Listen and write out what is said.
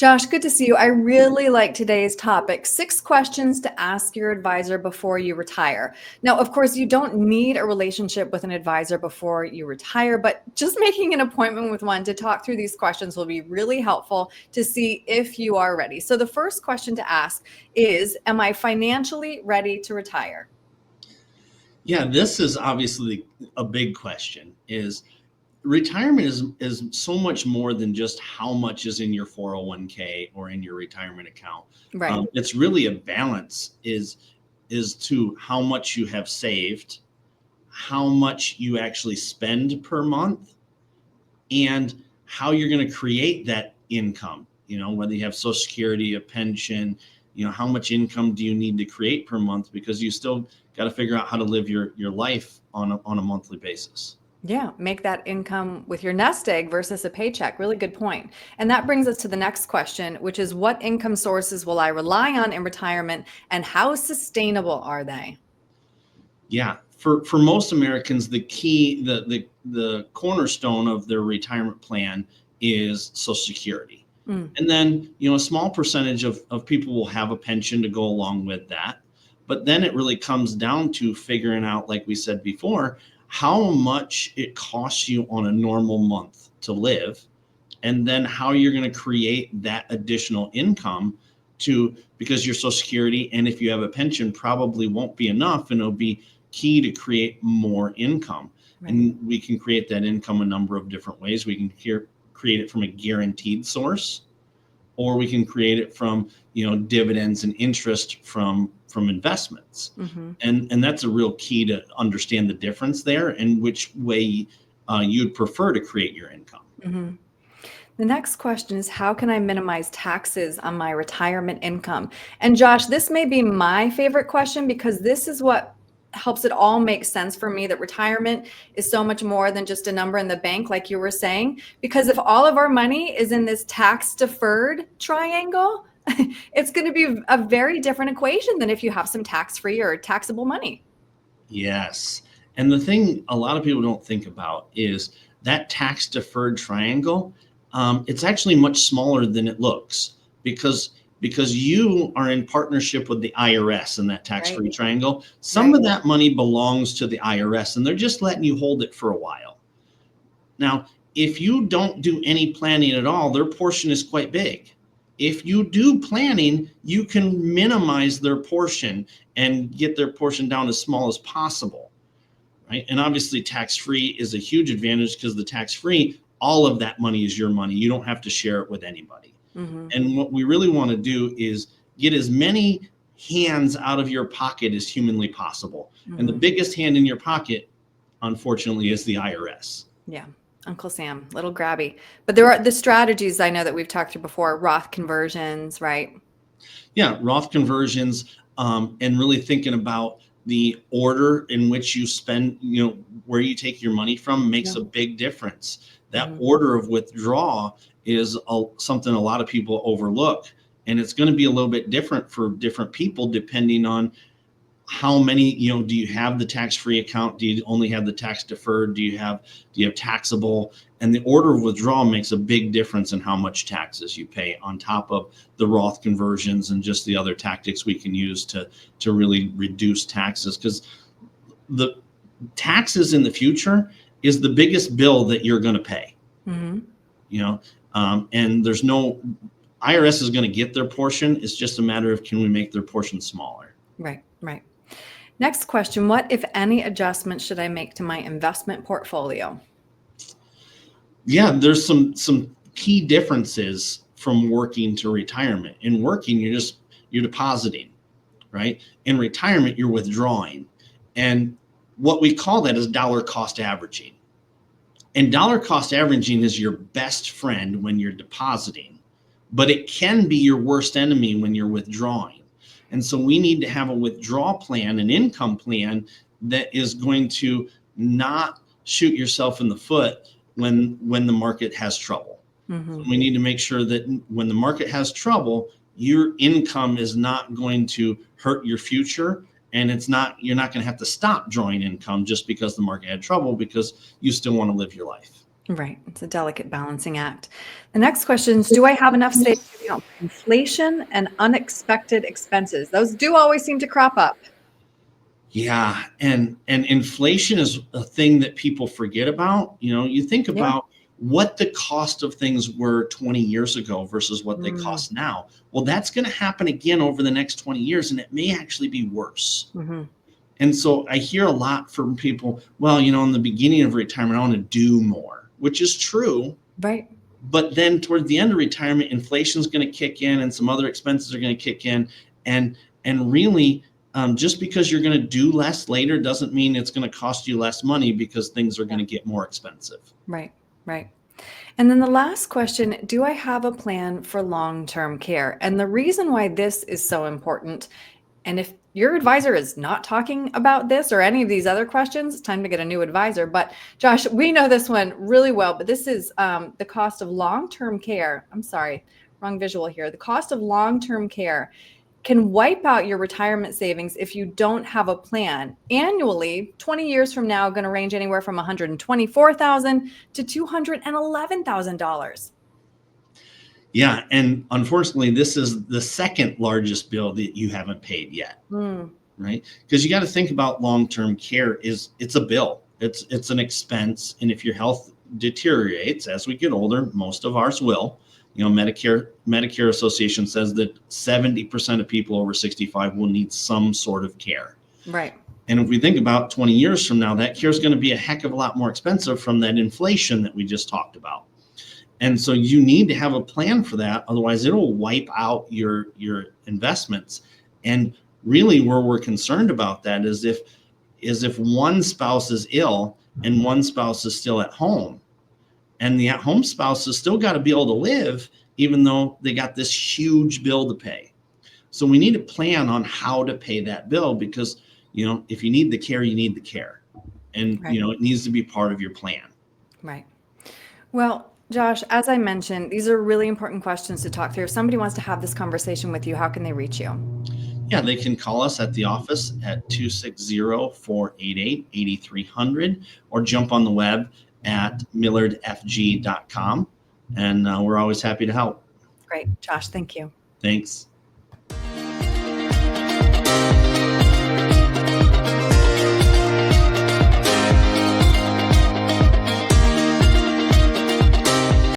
Josh, good to see you. I really like today's topic, 6 questions to ask your advisor before you retire. Now, of course, you don't need a relationship with an advisor before you retire, but just making an appointment with one to talk through these questions will be really helpful to see if you are ready. So the first question to ask is, am I financially ready to retire? Yeah, this is obviously a big question. Is retirement is so much more than just how much is in your 401k or in your retirement account. Right. It's really a balance is to how much you have saved, how much you actually spend per month, and how you're going to create that income. Whether you have Social Security, a pension, how much income do you need to create per month, because you still got to figure out how to live your life on a monthly basis. Yeah, make that income with your nest egg versus a paycheck. Really good point. And that brings us to the next question, which is, what income sources will I rely on in retirement and how sustainable are they? Yeah, for most Americans, the key, the cornerstone of their retirement plan is Social Security. Mm, And then, a small percentage of people will have a pension to go along with that. But then it really comes down to figuring out, like we said before, how much it costs you on a normal month to live, and then how you're going to create that additional income because your Social Security, and if you have a pension, probably won't be enough, and it'll be key to create more income. right. And we can create that income a number of different ways. We can create it from a guaranteed source, or we can create it from dividends and interest from investments. Mm-hmm. And that's a real key to understand the difference there and which way you'd prefer to create your income. Mm-hmm. The next question is, how can I minimize taxes on my retirement income? And Josh, this may be my favorite question because this is what helps it all make sense for me, that retirement is so much more than just a number in the bank, like you were saying. Because if all of our money is in this tax deferred triangle, it's going to be a very different equation than if you have some tax-free or taxable money. Yes. And the thing a lot of people don't think about is that tax deferred triangle. It's actually much smaller than it looks, because you are in partnership with the IRS in that tax free Right. triangle. Some of that money belongs to the IRS, and they're just letting you hold it for a while. Now, if you don't do any planning at all, their portion is quite big. If you do planning, you can minimize their portion and get their portion down as small as possible, right? And obviously, tax-free is a huge advantage, because the tax-free, all of that money is your money. You don't have to share it with anybody. Mm-hmm. And what we really want to do is get as many hands out of your pocket as humanly possible. Mm-hmm. And the biggest hand in your pocket, unfortunately, is the IRS. Yeah. Uncle Sam, little grabby. But there are the strategies I know that we've talked through before, Roth conversions, right? Yeah, Roth conversions, and really thinking about the order in which you spend, where you take your money from makes a big difference. That order of withdrawal is something a lot of people overlook. And it's going to be a little bit different for different people depending on how many, do you have the tax-free account? Do you only have the tax deferred? Do you have taxable? And the order of withdrawal makes a big difference in how much taxes you pay, on top of the Roth conversions and just the other tactics we can use to really reduce taxes. Because the taxes in the future is the biggest bill that you're going to pay. Mm-hmm. And there's no IRS is going to get their portion. It's just a matter of, can we make their portion smaller? Right, right. Next question. What, if any, adjustments should I make to my investment portfolio? Yeah, there's some key differences from working to retirement. In working, you're depositing, right? In retirement, you're withdrawing. And what we call that is dollar cost averaging. And dollar cost averaging is your best friend when you're depositing, but it can be your worst enemy when you're withdrawing. And so we need to have a withdrawal plan, an income plan that is going to not shoot yourself in the foot when the market has trouble. Mm-hmm. So we need to make sure that when the market has trouble, your income is not going to hurt your future. And you're not going to have to stop drawing income just because the market had trouble, because you still want to live your life. Right. It's a delicate balancing act. The next question is, do I have enough savings to account for inflation and unexpected expenses? Those do always seem to crop up. Yeah, and inflation is a thing that people forget about. You think Yeah. about what the cost of things were 20 years ago versus what they Mm, cost now. Well, that's going to happen again over the next 20 years, and it may actually be worse. mhm. And so I hear a lot from people, well, in the beginning of retirement, I want to do more, which is true. Right. But then toward the end of retirement, inflation is going to kick in and some other expenses are going to kick in. And really, just because you're going to do less later doesn't mean it's going to cost you less money, because things are going to get more expensive. Right. Right. And then the last question, do I have a plan for long-term care? And the reason why this is so important, and if your advisor is not talking about this or any of these other questions, it's time to get a new advisor. But Josh, we know this one really well, but this is the cost of long-term care. I'm sorry, wrong visual here. The cost of long-term care can wipe out your retirement savings if you don't have a plan. Annually, 20 years from now, going to range anywhere from $124,000 to $211,000. Yeah, and unfortunately, this is the second largest bill that you haven't paid yet, Mm, right? Because you got to think about long-term care. It's a bill. It's an expense, and if your health deteriorates as we get older, most of ours will. Medicare Association says that 70% of people over 65 will need some sort of care. right. And if we think about 20 years from now, that care is going to be a heck of a lot more expensive from that inflation that we just talked about. And so you need to have a plan for that. Otherwise, it'll wipe out your investments. And really, where we're concerned about that is if one spouse is ill and one spouse is still at home, and the at-home spouse has still got to be able to live, even though they got this huge bill to pay. So we need to plan on how to pay that bill, because if you need the care, you need the care, and Right. it needs to be part of your plan. Right. Well, Josh, as I mentioned, these are really important questions to talk through. If somebody wants to have this conversation with you, how can they reach you? Yeah, they can call us at the office at 260-488-8300, or jump on the web at millardfg.com. And we're always happy to help. Great. Josh, thank you. Thanks.